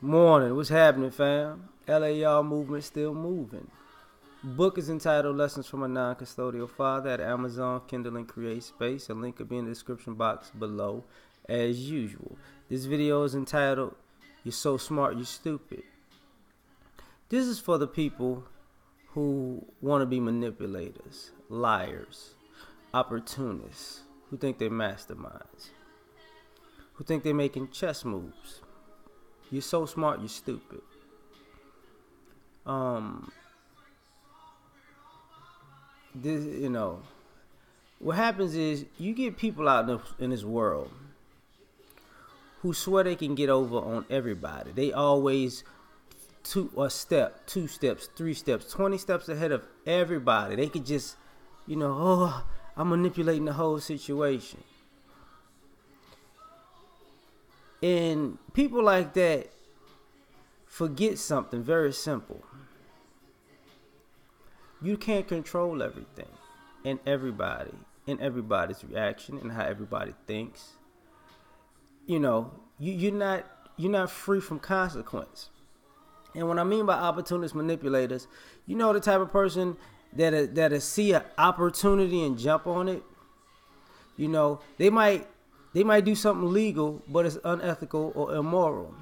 Morning. What's happening, fam? L.A.R movement still moving. Book is entitled Lessons from a Non-Custodial Father at Amazon, Kindle, and Create Space. A link will be in the description box below as usual. This video is entitled You're So Smart, You're Stupid. This is for the people who want to be manipulators, liars, opportunists, who think they're masterminds, who think they're making chess moves. You're so smart, you're stupid. What happens is you get people out in this world who swear they can get over on everybody. They always two steps, 3 steps, 20 steps ahead of everybody. They could just, I'm manipulating the whole situation. And people like that forget something very simple. You can't control everything and everybody's reaction and how everybody thinks. You're not free from consequence. And what I mean by opportunist manipulators, the type of person that'll see an opportunity and jump on it. They might do something legal, but it's unethical or immoral.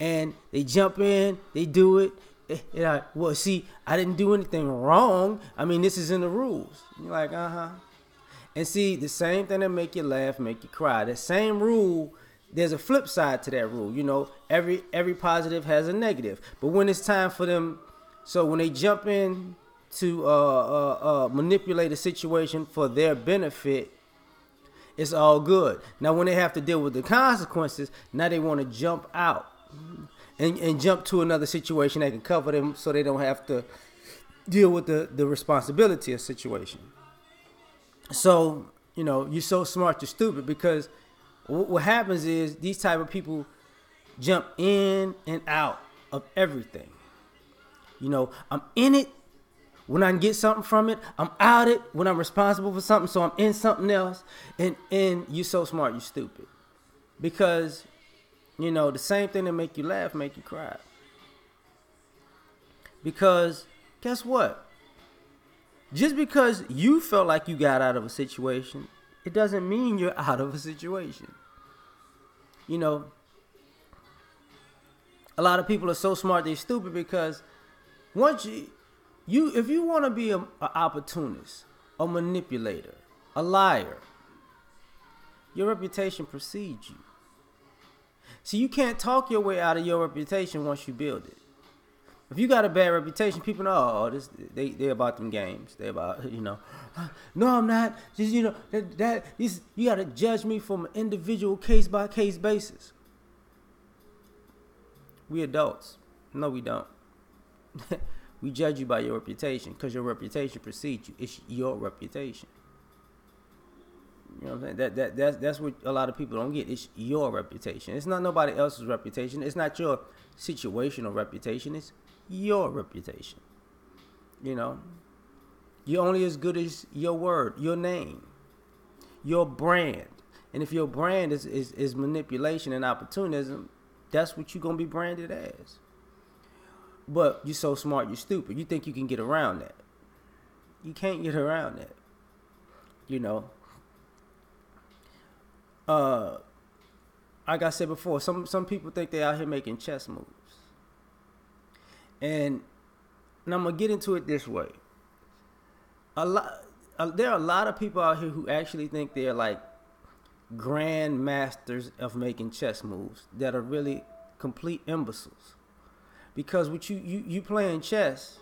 And they jump in, they do it. Well, see, I didn't do anything wrong. I mean, this is in the rules. You're like, And see, the same thing that make you laugh, make you cry. That same rule, there's a flip side to that rule. Every positive has a negative. But when it's time for them, so when they jump in to manipulate a situation for their benefit, it's all good. Now, when they have to deal with the consequences, now they want to jump out and jump to another situation that can cover them so they don't have to deal with the responsibility of the situation. So, you're so smart, you're stupid, because what happens is these type of people jump in and out of everything. I'm in it when I can get something from it. I'm out it when I'm responsible for something, so I'm in something else. And you're so smart, you're stupid. Because, the same thing that make you laugh, make you cry. Because, guess what? Just because you felt like you got out of a situation, it doesn't mean you're out of a situation. A lot of people are so smart, they're stupid, because once if you want to be an opportunist, a manipulator, a liar, your reputation precedes you. See, you can't talk your way out of your reputation once you build it. If you got a bad reputation, people know, they're about them games. They're about, no, I'm not. Just, you got to judge me from an individual case-by-case basis. We adults. No, we don't. We judge you by your reputation because your reputation precedes you. It's your reputation. You know what I'm saying? That's what a lot of people don't get. It's your reputation. It's not nobody else's reputation. It's not your situational reputation. It's your reputation. You're only as good as your word, your name, your brand. And if your brand is manipulation and opportunism, that's what you're going to be branded as. But you're so smart, you're stupid. You think you can get around that. You can't get around that. Like I said before, some people think they're out here making chess moves. And I'm going to get into it this way. There are a lot of people out here who actually think they're like grand masters of making chess moves that are really complete imbeciles. Because what you playing chess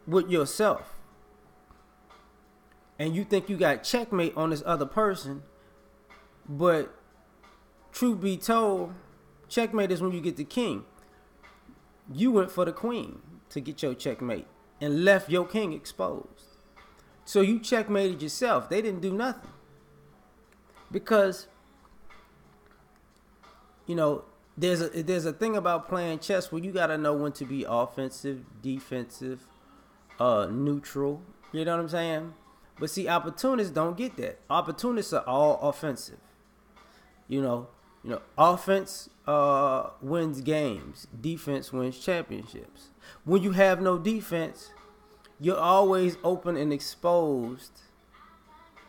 with yourself, and you think you got checkmate on this other person, but truth be told, checkmate is when you get the king. You went for the queen to get your checkmate and left your king exposed. So you checkmated yourself. They didn't do nothing. Because, there's a thing about playing chess where you got to know when to be offensive, defensive, neutral. You know what I'm saying? But see, opportunists don't get that. Opportunists are all offensive. Offense wins games. Defense wins championships. When you have no defense, you're always open and exposed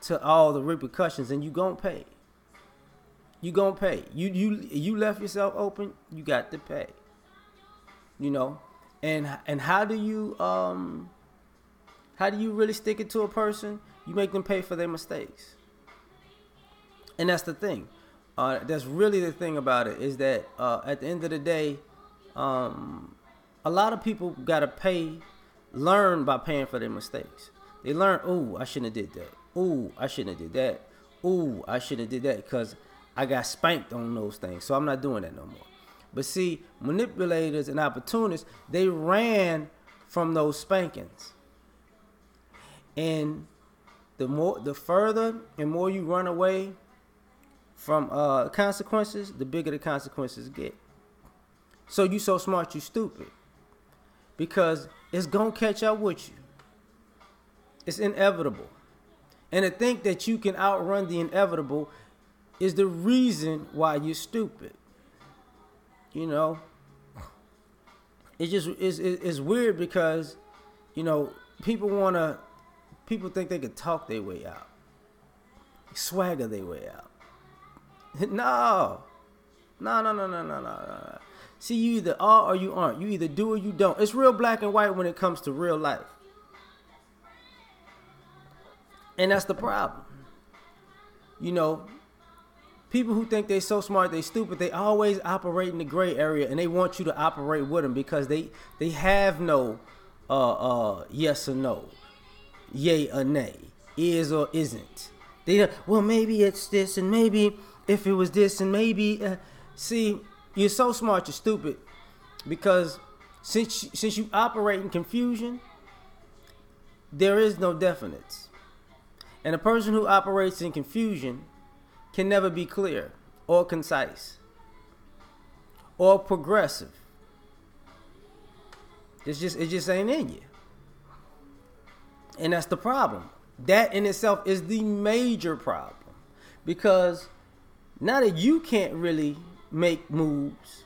to all the repercussions, and you gonna pay. You gonna pay. You left yourself open. You got to pay. And how do you really stick it to a person? You make them pay for their mistakes. And that's the thing. That's really the thing about it, is that at the end of the day, a lot of people gotta learn by paying for their mistakes. They learn, ooh, I shouldn't have did that. Ooh, I shouldn't have did that. Ooh, I shouldn't have did that because I got spanked on those things. So I'm not doing that no more. But see, manipulators and opportunists, they ran from those spankings. And the further and more you run away from consequences, the bigger the consequences get. So you so smart, you stupid. Because it's going to catch up with you. It's inevitable. And to think that you can outrun the inevitable is the reason why you're stupid. It's weird because, people think they can talk their way out. Swagger their way out. No. See, you either are or you aren't. You either do or you don't. It's real black and white when it comes to real life. And that's the problem. People who think they're so smart, they stupid, they always operate in the gray area, and they want you to operate with them because they have no yes or no, yay or nay, is or isn't. Well, maybe it's this, and maybe if it was this, and maybe see, you're so smart, you're stupid, because since you operate in confusion, there is no definites. And a person who operates in confusion can never be clear or concise or progressive. It just ain't in you. And that's the problem. That in itself is the major problem. Because now that you can't really make moves,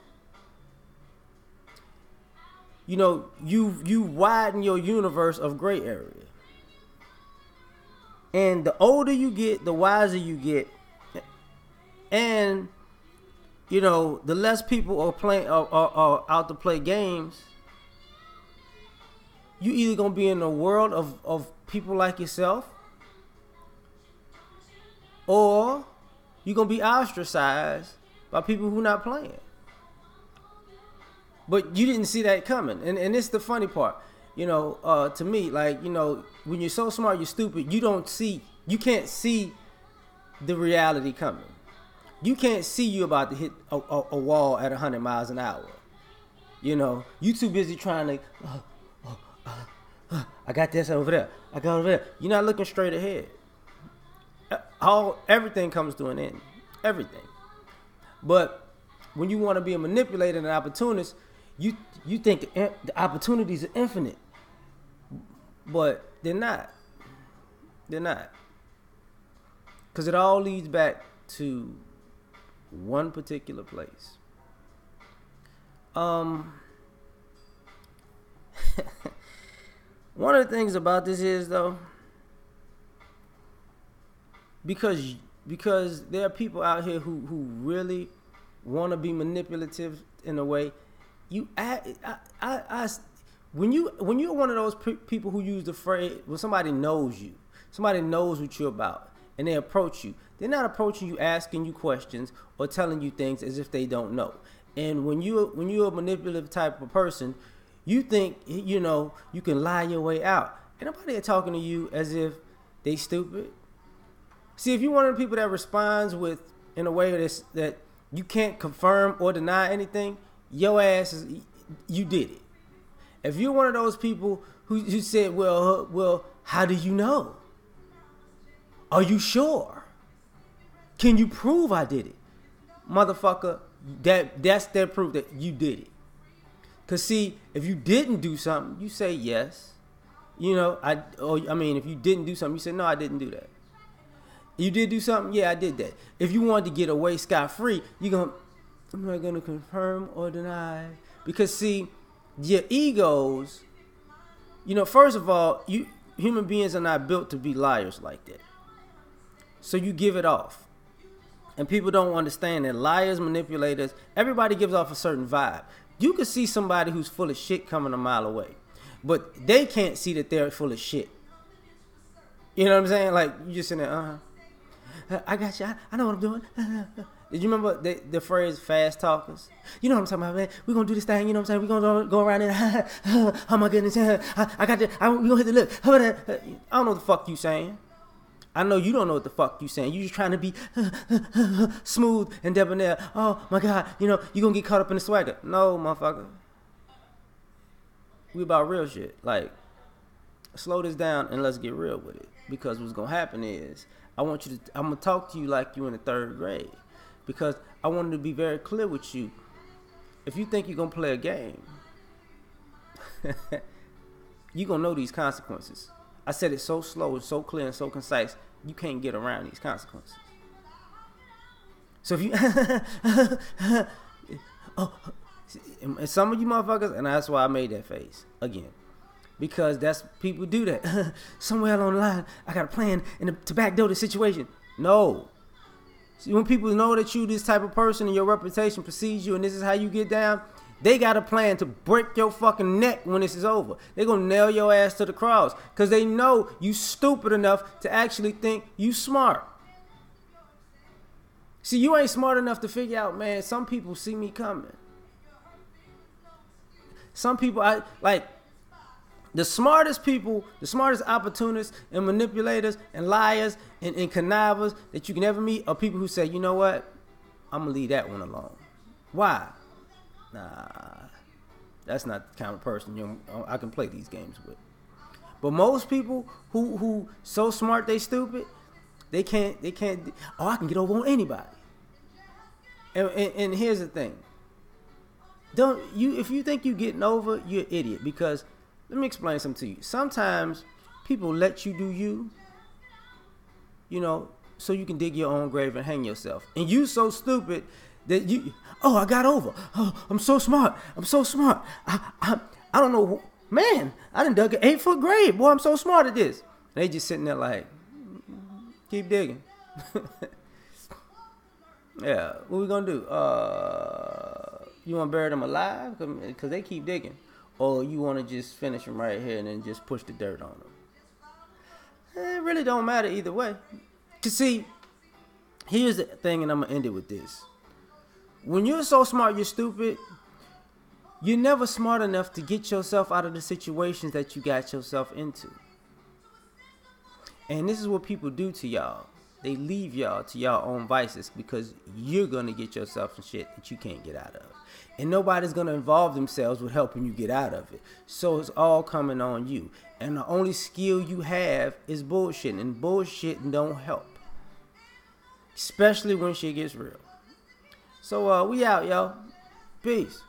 you widen your universe of gray area. And the older you get, the wiser you get. And, the less people are out to play games, you either going to be in a world of people like yourself, or you're going to be ostracized by people who not playing. But you didn't see that coming. And it's the funny part. To me, when you're so smart, you're stupid, you can't see the reality coming. You can't see you about to hit a wall at 100 miles an hour. You too busy trying to, I got this over there. I got over there. You're not looking straight ahead. Everything comes to an end. Everything. But when you want to be a manipulator and an opportunist, you think the opportunities are infinite. But they're not. They're not. Because it all leads back to one particular place. One of the things about this is, though, because there are people out here who really want to be manipulative in a way. When you're one of those people who use the phrase, when somebody knows you, somebody knows what you're about, and they approach you, they're not approaching you asking you questions or telling you things as if they don't know. And when you're a manipulative type of person, you think you can lie your way out. Ain't nobody talking to you as if they stupid. See, if you're one of the people that responds in a way that you can't confirm or deny anything, your ass you did it. If you're one of those people who said, well, how do you know? Are you sure? Can you prove I did it? Motherfucker, that's their proof that you did it. Because see, if you didn't do something, you say yes. If you didn't do something, you say, no, I didn't do that. You did do something? Yeah, I did that. If you wanted to get away scot-free, I'm not going to confirm or deny. Because, see, your egos, first of all, human beings are not built to be liars like that. So you give it off. And people don't understand that liars, manipulators, everybody gives off a certain vibe. You could see somebody who's full of shit coming a mile away, but they can't see that they're full of shit. You know what I'm saying? Like, you just in there, I got you. I know what I'm doing. Did you remember the phrase fast talkers? You know what I'm talking about, man. We're going to do this thing, you know what I'm saying? We're going to go around and, oh my goodness, I got you. We're going to hit the look. I don't know what the fuck you saying. I know you don't know what the fuck you saying. You just trying to be smooth and debonair. Oh my God, you going to get caught up in the swagger. No, motherfucker. We about real shit. Like, slow this down and let's get real with it. Because what's going to happen is, I'm going to talk to you like you in the 3rd grade. Because I wanted to be very clear with you. If you think you're going to play a game, you're going to know these consequences. I said it so slow and so clear and so concise, you can't get around these consequences. So if you, and some of you motherfuckers, and that's why I made that face again. Because that's, people do that. Somewhere along the line, I got a plan to backdoor the situation. No. See, when people know that you this type of person and your reputation precedes you and this is how you get down, they got a plan to break your fucking neck when this is over. They're going to nail your ass to the cross because they know you stupid enough to actually think you smart. See, you ain't smart enough to figure out, man, some people see me coming. Some people, the smartest people, the smartest opportunists and manipulators and liars and connivers that you can ever meet are people who say, you know what? I'm going to leave that one alone. Why? Nah, that's not the kind of person I can play these games with. But most people who so smart they stupid, they can't, I can get over on anybody. And here's the thing. If you think you're getting over, you're an idiot. Because, let me explain something to you. Sometimes people let you do you, so you can dig your own grave and hang yourself. And you so stupid that I got over. Oh, I'm so smart. I don't know. Man, I done dug an 8-foot grave. Boy, I'm so smart at this. And they just sitting there like, keep digging. Yeah, what we gonna do? You want to bury them alive? Because they keep digging. Or you want to just finish them right here and then just push the dirt on them? It really don't matter either way. Because see, here's the thing, and I'm going to end it with this. When you're so smart, you're stupid. You're never smart enough to get yourself out of the situations that you got yourself into. And this is what people do to y'all. They leave y'all to y'all own vices because you're going to get yourself in shit that you can't get out of. And nobody's going to involve themselves with helping you get out of it. So it's all coming on you. And the only skill you have is bullshitting. And bullshitting don't help. Especially when shit gets real. So we out, y'all. Peace.